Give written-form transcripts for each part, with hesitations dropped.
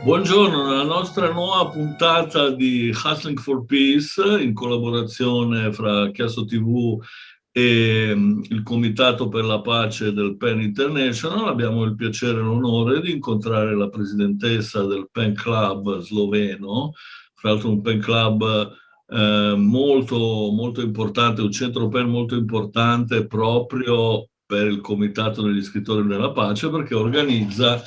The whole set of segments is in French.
Buongiorno, nella nostra nuova puntata di Hustling for Peace, in collaborazione fra Chiasso TV e il Comitato per la Pace del PEN International, abbiamo il piacere e l'onore di incontrare la presidentessa del PEN Club sloveno, fra l'altro un PEN Club molto, molto importante, un centro PEN molto importante proprio per il Comitato degli Scrittori della Pace, perché organizza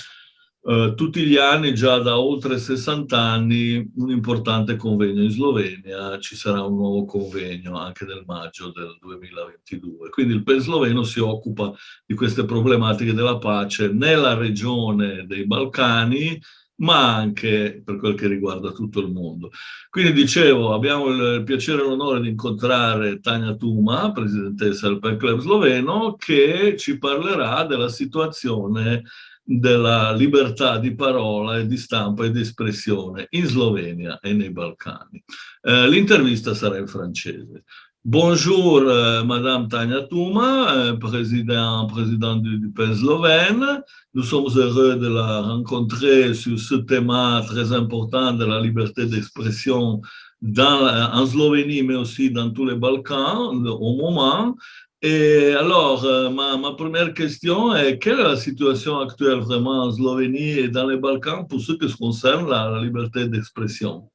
tutti gli anni, già da oltre 60 anni, un importante convegno in Slovenia. Ci sarà un nuovo convegno anche nel maggio del 2022. Quindi il PEN sloveno si occupa di queste problematiche della pace nella regione dei Balcani, ma anche per quel che riguarda tutto il mondo. Quindi dicevo, abbiamo il piacere e l'onore di incontrare Tanja Tuma, presidentessa del PEN Club sloveno, che ci parlerà della situazione della libertà di parola e di stampa e di espressione in Slovenia e nei Balcani. L'intervista sarà in francese. Bonjour, Madame Tanja Tuma, président du PEN slovène. Nous sommes heureux de la rencontrer sur ce thème très important de la liberté d'expression en Slovénie, mais aussi dans tous les Balkans au moment. Et alors, ma première question est, quelle est la situation actuelle vraiment en Slovénie et dans les Balkans pour ce qui concerne la liberté d'expression?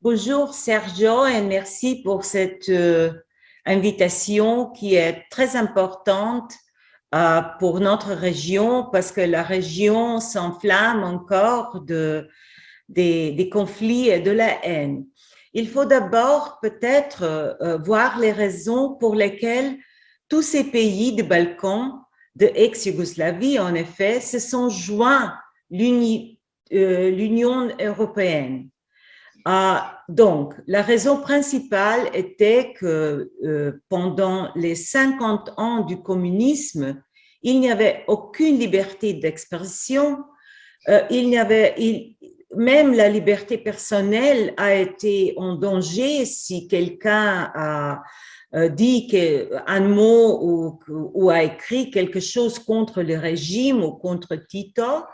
Bonjour Sergio et merci pour cette invitation qui est très importante pour notre région parce que la région s'enflamme encore des conflits et de la haine. Il faut d'abord peut-être voir les raisons pour lesquelles tous ces pays des Balkans, de ex-Yougoslavie en effet, se sont joints l'Union européenne. Donc, la raison principale était que pendant les 50 ans du communisme, il n'y avait aucune liberté d'expression, même la liberté personnelle a été en danger si quelqu'un a dit un mot ou a écrit quelque chose contre le régime ou contre Tito.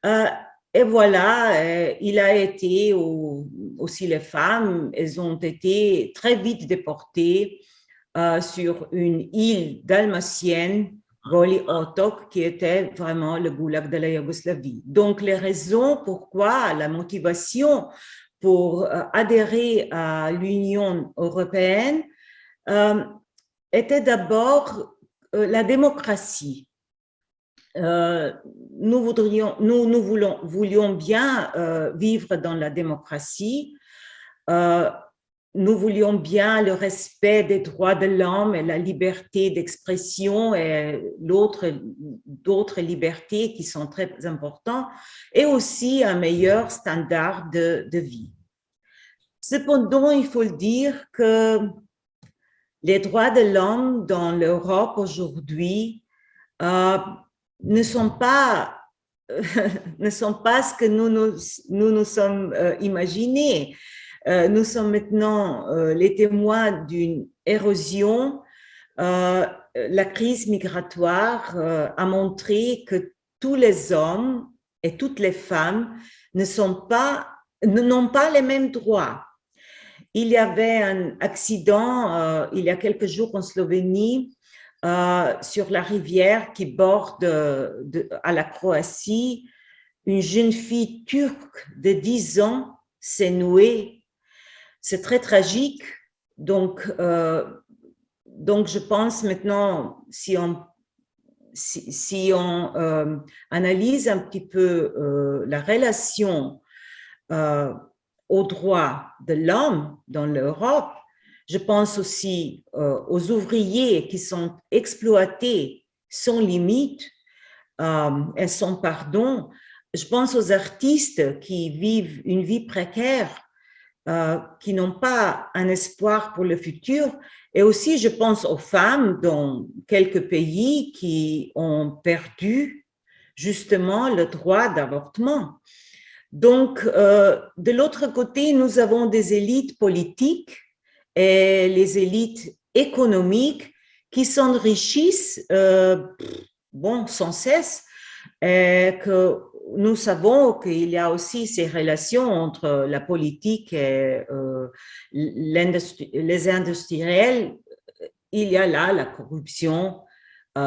Et voilà, il a été aussi les femmes, elles ont été très vite déportées sur une île dalmatienne, Goli Otok, qui était vraiment le goulag de la Yougoslavie. Donc, les raisons pourquoi, la motivation pour adhérer à l'Union européenne était d'abord la démocratie. Nous voulions bien vivre dans la démocratie. Nous voulions bien le respect des droits de l'homme et la liberté d'expression et d'autres libertés qui sont très importantes, et aussi un meilleur standard de vie. Cependant, il faut le dire que les droits de l'homme dans l'Europe aujourd'hui ne sont pas ce que nous sommes imaginés. Nous sommes maintenant les témoins d'une érosion. La crise migratoire a montré que tous les hommes et toutes les femmes n'ont pas les mêmes droits. Il y avait un accident il y a quelques jours en Slovénie sur la rivière qui borde à la Croatie. Une jeune fille turque de 10 ans s'est nouée. C'est très tragique. Donc, je pense maintenant, si on analyse un petit peu la relation aux droits de l'homme dans l'Europe, je pense aussi aux ouvriers qui sont exploités sans limite et sans pardon. Je pense aux artistes qui vivent une vie précaire, qui n'ont pas un espoir pour le futur. Et aussi, je pense aux femmes dans quelques pays qui ont perdu justement le droit d'avortement. Donc, de l'autre côté, nous avons des élites politiques et les élites économiques qui s'enrichissent sans cesse et que nous savons qu'il y a aussi ces relations entre la politique et les industriels. Il y a là la corruption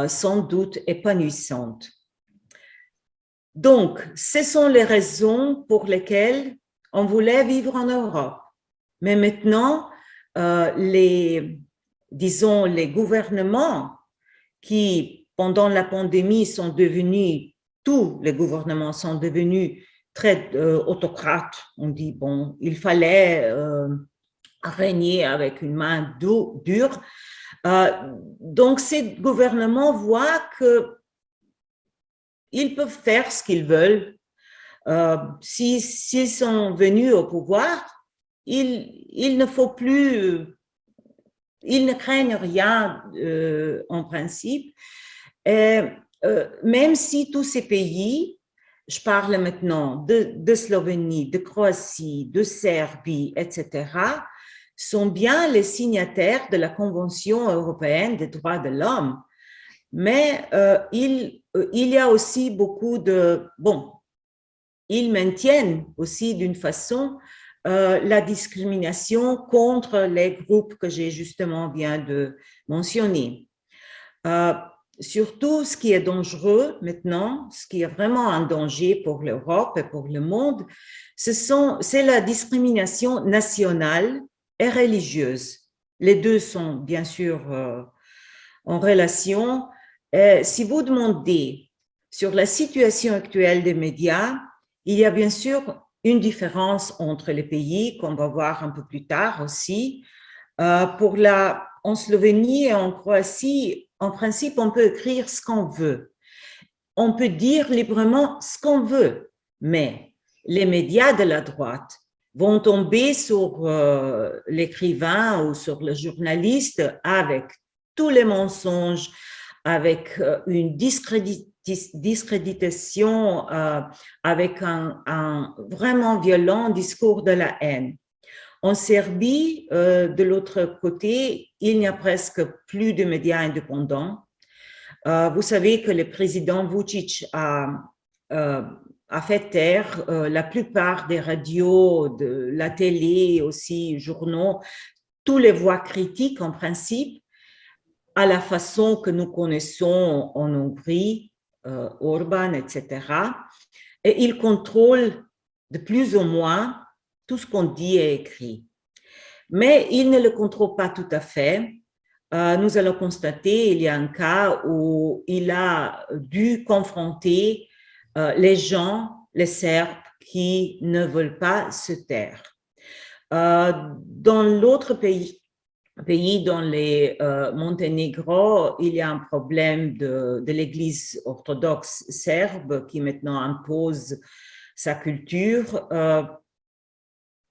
sans doute épanouissante. Donc, ce sont les raisons pour lesquelles on voulait vivre en Europe. Mais maintenant, disons, les gouvernements qui, pendant la pandémie, sont devenus, tous les gouvernements sont devenus très autocrates. On dit, bon, il fallait régner avec une main dure. Donc, ces gouvernements voient qu'ils peuvent faire ce qu'ils veulent. S'ils sont venus au pouvoir, il ne faut plus, ils ne craignent rien en principe. Et, même si tous ces pays, je parle maintenant de Slovénie, de Croatie, de Serbie, etc., sont bien les signataires de la Convention européenne des droits de l'homme. Mais il y a aussi beaucoup de... Bon, ils maintiennent aussi d'une façon la discrimination contre les groupes que j'ai justement viens de mentionner. Surtout, ce qui est dangereux maintenant, ce qui est vraiment un danger pour l'Europe et pour le monde, c'est la discrimination nationale et religieuse. Les deux sont bien sûr en relation. Et si vous demandez sur la situation actuelle des médias, il y a bien sûr une différence entre les pays qu'on va voir un peu plus tard aussi. En Slovénie et en Croatie, en principe, on peut écrire ce qu'on veut. On peut dire librement ce qu'on veut, mais les médias de la droite vont tomber sur l'écrivain ou sur le journaliste avec tous les mensonges, avec une discréditation, avec un vraiment violent discours de la haine. En Serbie, de l'autre côté, il n'y a presque plus de médias indépendants. Vous savez que le président Vučić a fait taire la plupart des radios, de la télé, aussi journaux, toutes les voix critiques en principe, à la façon que nous connaissons en Hongrie, Orban, etc. Et il contrôle de plus ou moins tout ce qu'on dit et écrit. Mais il ne le contrôle pas tout à fait. Nous allons constater, il y a un cas où il a dû confronter les gens, les Serbes, qui ne veulent pas se taire. Dans l'autre pays, dans les Monténégro, il y a un problème de l'Église orthodoxe serbe qui maintenant impose sa culture.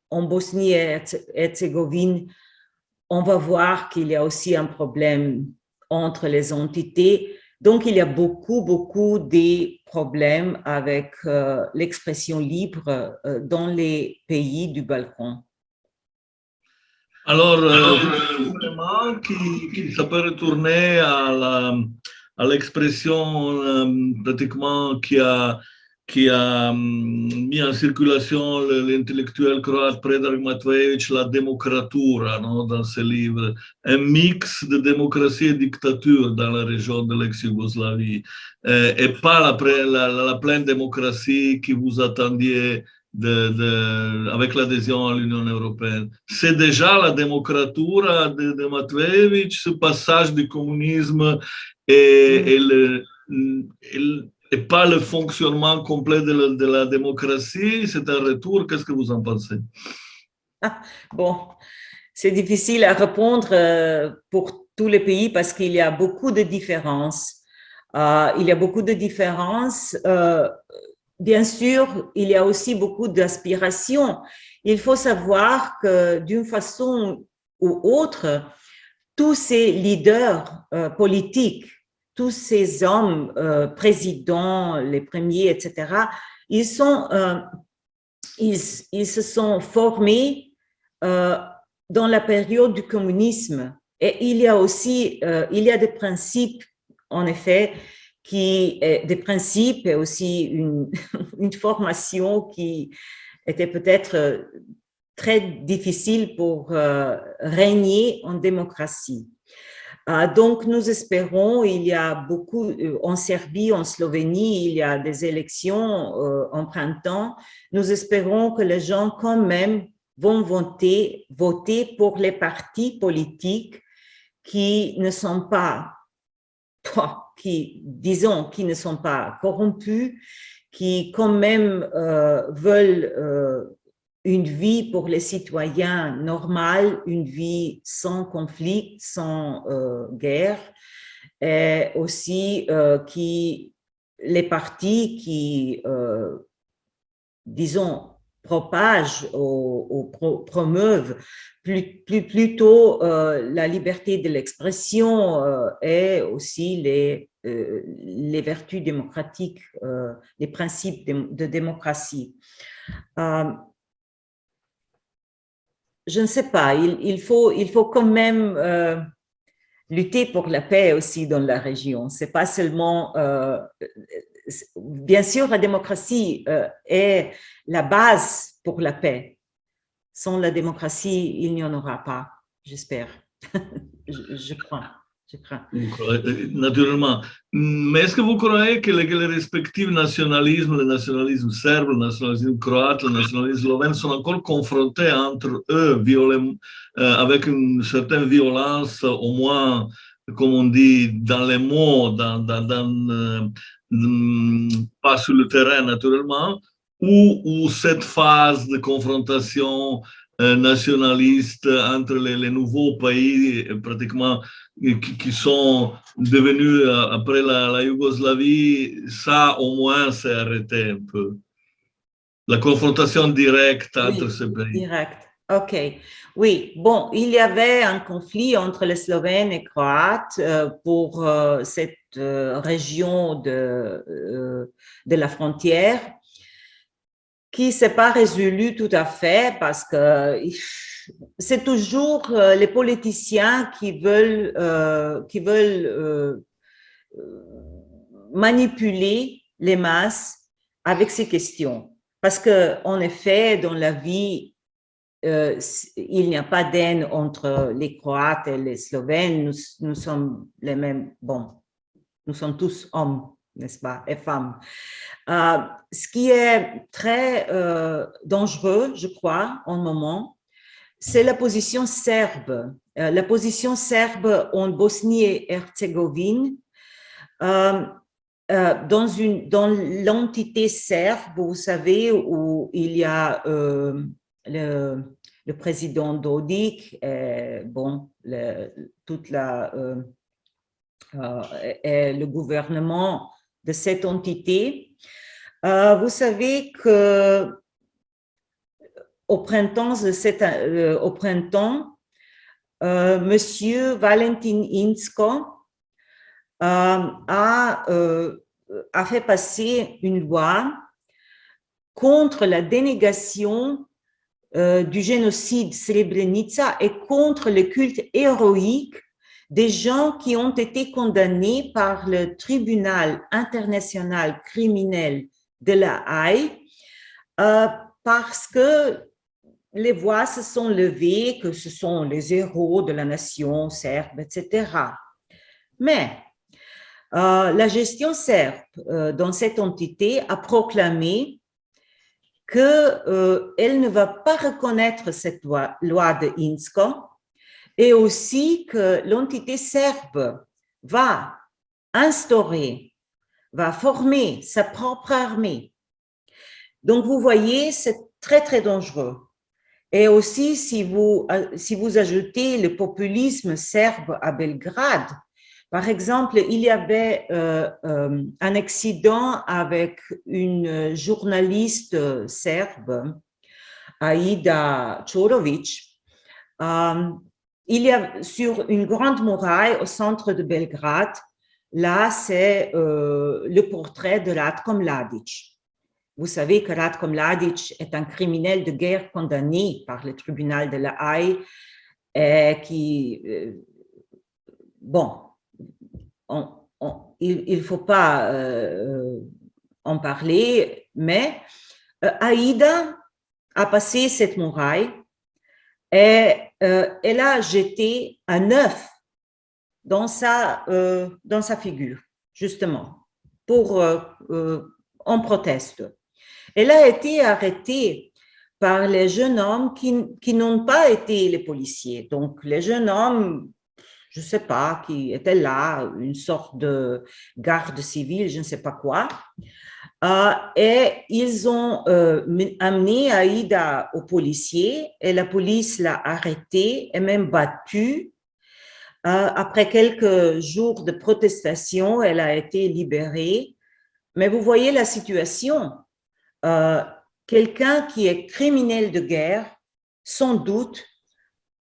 En Bosnie et Herzégovine, on va voir qu'il y a aussi un problème entre les entités. Donc, il y a beaucoup de problèmes avec l'expression libre dans les pays du Balkan. Alors, vraiment, ça peut retourner à l'expression pratiquement qui a mis en circulation l'intellectuel croate Predrag Matvejević, la démocratura, non, dans ses livres, un mix de démocratie et dictature dans la région de l'ex-Yougoslavie, et pas la pleine démocratie que vous attendiez avec l'adhésion à l'Union européenne. C'est déjà la démocratura de Matvejević, ce passage du communisme et pas le fonctionnement complet de la démocratie, c'est un retour. Qu'est-ce que vous en pensez? Bon, c'est difficile à répondre pour tous les pays parce qu'il y a beaucoup de différences. Bien sûr, il y a aussi beaucoup d'aspirations. Il faut savoir que d'une façon ou autre, tous ces leaders politiques, tous ces hommes, présidents, les premiers, etc., ils se sont formés dans la période du communisme. Et il y a aussi, il y a des principes, en effet, des principes et aussi une formation qui était peut-être très difficile pour régner en démocratie. Donc, nous espérons, il y a beaucoup, en Serbie, en Slovénie, il y a des élections en printemps. Nous espérons que les gens quand même vont voter pour les partis politiques qui ne sont pas, qui ne sont pas corrompus, qui quand même veulent une vie pour les citoyens normale, une vie sans conflit, sans guerre, et aussi les partis qui, disons, propagent ou promeuvent plutôt la liberté de l'expression et aussi les vertus démocratiques, les principes de démocratie. Je ne sais pas, il faut quand même lutter pour la paix aussi dans la région. C'est pas seulement, bien sûr, la démocratie est la base pour la paix. Sans la démocratie, il n'y en aura pas, j'espère. je crois. Naturellement. Mais est-ce que vous croyez que les respectifs nationalismes, le nationalisme serbe, le nationalisme croate, le nationalisme slovène, sont encore confrontés entre eux avec une certaine violence, au moins, comme on dit, dans les mots, pas sur le terrain naturellement, ou cette phase de confrontation nationaliste entre les nouveaux pays pratiquement qui sont devenus après la Yougoslavie, ça au moins s'est arrêté un peu. La confrontation directe entre ces pays. Direct. OK. Oui, bon, il y avait un conflit entre les Slovènes et Croates pour cette région de la frontière qui ne s'est pas résolu tout à fait parce que c'est toujours les politiciens qui veulent manipuler les masses avec ces questions. Parce qu'en effet, dans la vie, il n'y a pas d'haine entre les Croates et les Slovènes. Nous sommes les mêmes, bon, nous sommes tous hommes, n'est-ce pas, et femmes. Ce qui est très dangereux, je crois, en moment, c'est la position serbe. La position serbe en Bosnie et Herzégovine, dans l'entité serbe, vous savez, où il y a le président Dodik, et, bon, toute le gouvernement de cette entité. Vous savez que au printemps, Monsieur Valentin Inzko a fait passer une loi contre la dénégation du génocide Srebrenica et contre le culte héroïque des gens qui ont été condamnés par le tribunal international criminel de la Haye parce que les voix se sont levées, que ce sont les héros de la nation serbe, etc. Mais la gestion serbe dans cette entité a proclamé qu'elle ne va pas reconnaître cette loi de Inzko et aussi que l'entité serbe va former sa propre armée. Donc, vous voyez, c'est très, très dangereux. Et aussi, si vous ajoutez le populisme serbe à Belgrade, par exemple, il y avait un accident avec une journaliste serbe, Aida Čorović. Il y a sur une grande muraille au centre de Belgrade, là, c'est le portrait de Ratko Mladić. Vous savez que Ratko Mladić est un criminel de guerre condamné par le tribunal de la Haye et qui, bon, il faut pas en parler, mais Aïda a passé cette muraille et elle a jeté un œuf dans sa figure, justement, en proteste. Elle a été arrêtée par les jeunes hommes qui n'ont pas été les policiers. Donc, les jeunes hommes, je ne sais pas, qui étaient là, une sorte de garde civile, je ne sais pas quoi. Et ils ont amené Aïda aux policiers et la police l'a arrêtée et même battue. Après quelques jours de protestation, elle a été libérée. Mais vous voyez la situation. Quelqu'un qui est criminel de guerre, sans doute,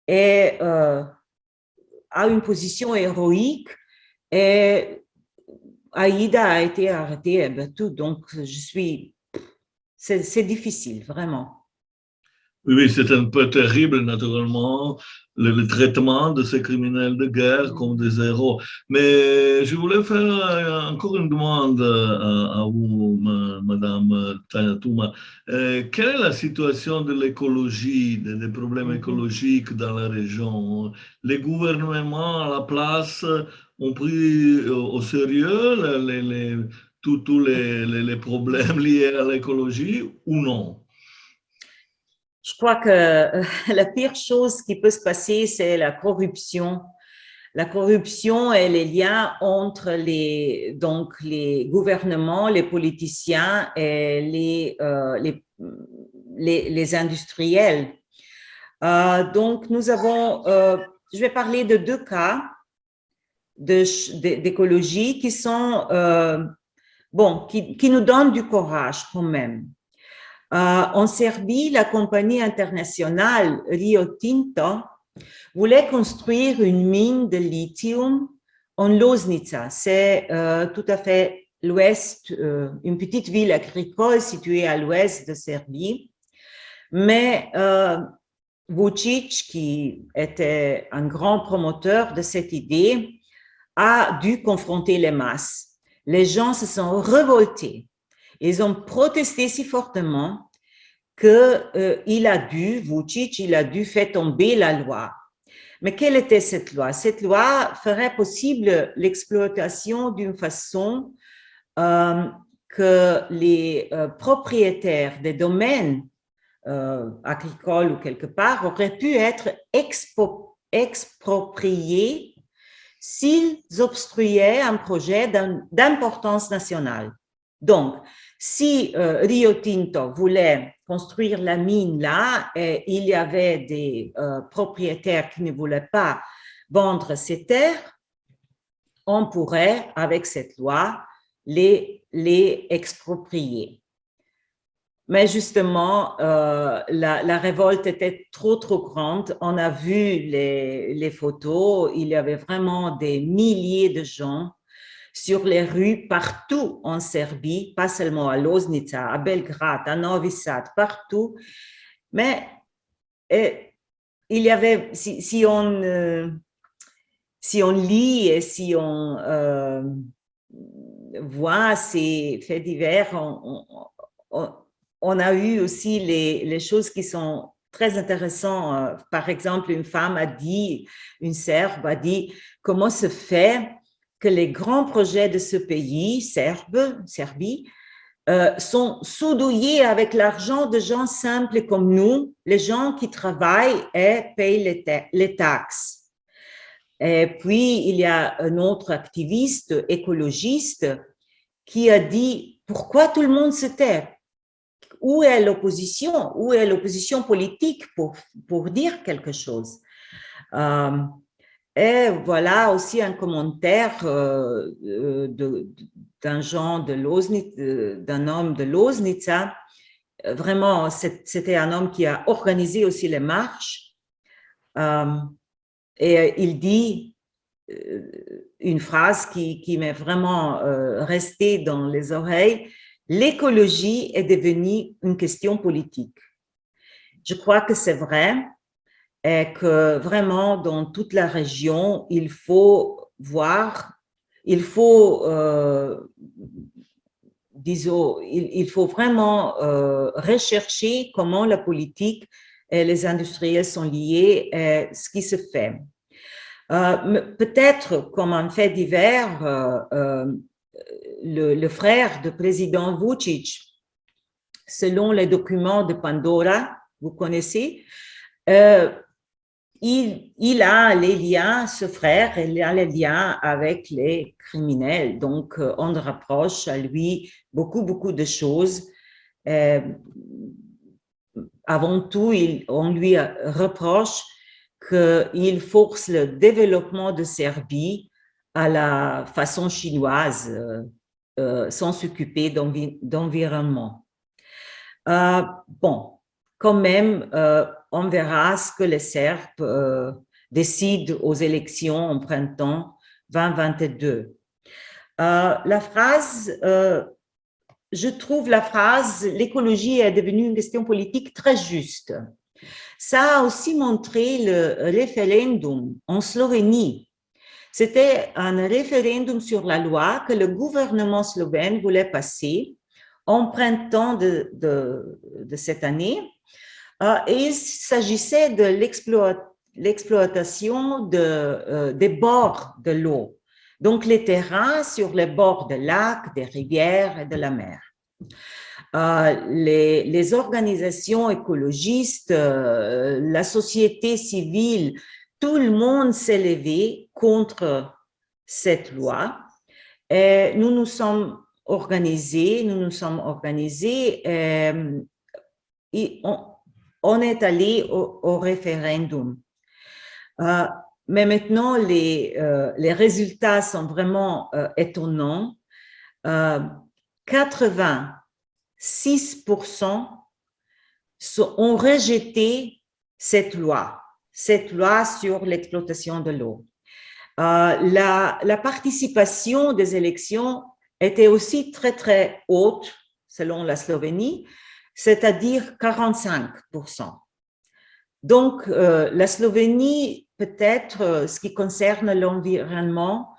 a une position héroïque et Aïda a été arrêtée et battue. Donc, c'est difficile, vraiment. Oui, c'est un peu terrible, naturellement, le traitement de ces criminels de guerre comme des héros. Mais je voulais faire encore une demande à vous, Madame Tanya Touma. Quelle est la situation de l'écologie, des problèmes écologiques dans la région? Les gouvernements à la place ont pris au sérieux tous les problèmes liés à l'écologie ou non? Je crois que la pire chose qui peut se passer, c'est la corruption. La corruption et les liens entre les gouvernements, les politiciens et les industriels. Donc, nous avons, je vais parler de deux cas d'écologie qui sont, qui nous donnent du courage quand même. En Serbie, la compagnie internationale Rio Tinto voulait construire une mine de lithium en Loznica. C'est tout à fait l'ouest, une petite ville agricole située à l'ouest de Serbie. Mais Vučić, qui était un grand promoteur de cette idée, a dû confronter les masses. Les gens se sont révoltés. Ils ont protesté si fortement Vučić, il a dû faire tomber la loi. Mais quelle était cette loi? Cette loi ferait possible l'exploitation d'une façon que les propriétaires des domaines agricoles ou quelque part auraient pu être expropriés s'ils obstruaient un projet d'importance nationale. Donc, si Rio Tinto voulait construire la mine là, et il y avait des propriétaires qui ne voulaient pas vendre ces terres, on pourrait, avec cette loi, les exproprier. Mais justement, la révolte était trop grande. On a vu les photos, il y avait vraiment des milliers de gens sur les rues partout en Serbie, pas seulement à Loznica, à Belgrade, à Novi Sad, partout. Mais il y avait, si on lit et si on voit ces faits divers, on a eu aussi les choses qui sont très intéressantes. Par exemple, une Serbe a dit, comment se fait que les grands projets de ce pays, Serbie, sont soudoyés avec l'argent de gens simples comme nous, les gens qui travaillent et payent les taxes. Et puis, il y a un autre activiste écologiste qui a dit, pourquoi tout le monde se tait? Où est l'opposition? Où est l'opposition politique pour dire quelque chose? Et voilà aussi un commentaire d'un homme de Loznica. Vraiment, c'était un homme qui a organisé aussi les marches. Et il dit une phrase qui m'est vraiment restée dans les oreilles. L'écologie est devenue une question politique. Je crois que c'est vrai et que vraiment dans toute la région, il faut voir il faut, disons, il faut vraiment rechercher comment la politique et les industriels sont liés et ce qui se fait. Peut-être comme un fait divers, le frère du président Vučić, selon les documents de Pandora, vous connaissez, il a les liens, ce frère, il a les liens avec les criminels. Donc, on rapproche à lui beaucoup de choses. Avant tout, on lui reproche qu'il force le développement de Serbie à la façon chinoise, sans s'occuper d'environnement. Bon, quand même, on verra ce que les Serbes décident aux élections en printemps 2022. La phrase, je trouve la phrase « l'écologie est devenue une question politique » très juste. Ça a aussi montré le référendum en Slovénie. C'était un référendum sur la loi que le gouvernement slovène voulait passer en printemps de cette année. Et il s'agissait de l'exploitation des bords de l'eau, donc les terrains sur les bords des lacs, des rivières et de la mer. Les organisations écologistes, la société civile, tout le monde s'est levé contre cette loi. Et nous nous sommes organisés et on est allé au référendum. Mais maintenant, les résultats sont vraiment étonnants. 86% ont rejeté cette loi sur l'exploitation de l'eau. La participation des élections était aussi très haute, selon la Slovénie, c'est-à-dire 45%. Donc, la Slovénie, peut-être, ce qui concerne l'environnement,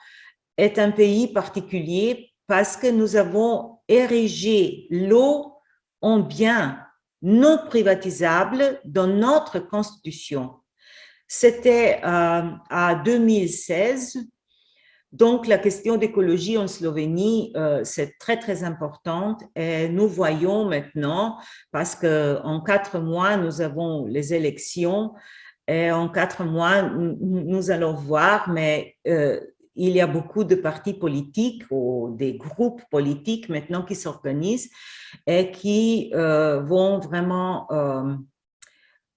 est un pays particulier parce que nous avons érigé l'eau en bien non privatisable dans notre Constitution. C'était à 2016. Donc, la question d'écologie en Slovénie, c'est très importante et nous voyons maintenant, parce qu'en 4 mois, nous avons les élections et en 4 mois, nous allons voir, mais il y a beaucoup de partis politiques ou des groupes politiques maintenant qui s'organisent et qui vont vraiment,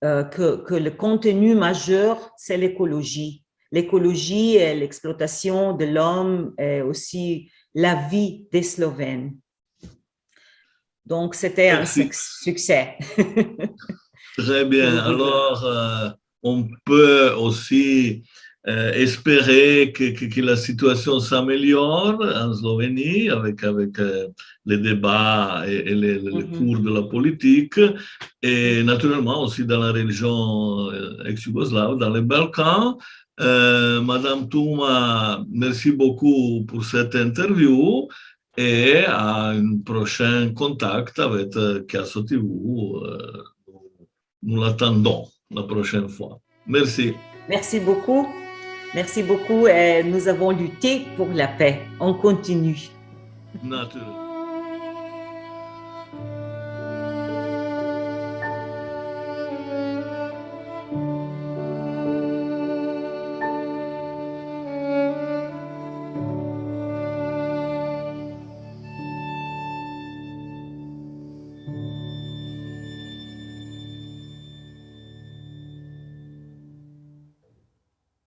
que le contenu majeur, c'est l'écologie. L'écologie et l'exploitation de l'homme et aussi la vie des Slovènes. Donc, c'était un succès. Très bien. Alors, on peut aussi espérer que la situation s'améliore en Slovénie avec les débats et les cours de la politique et naturellement aussi dans la région ex-yougoslave, dans les Balkans. Madame Touma, merci beaucoup pour cette interview et à un prochain contact avec Chiasso TV. Nous l'attendons la prochaine fois. Merci. Merci beaucoup. Merci beaucoup et nous avons lutté pour la paix. On continue. Naturellement.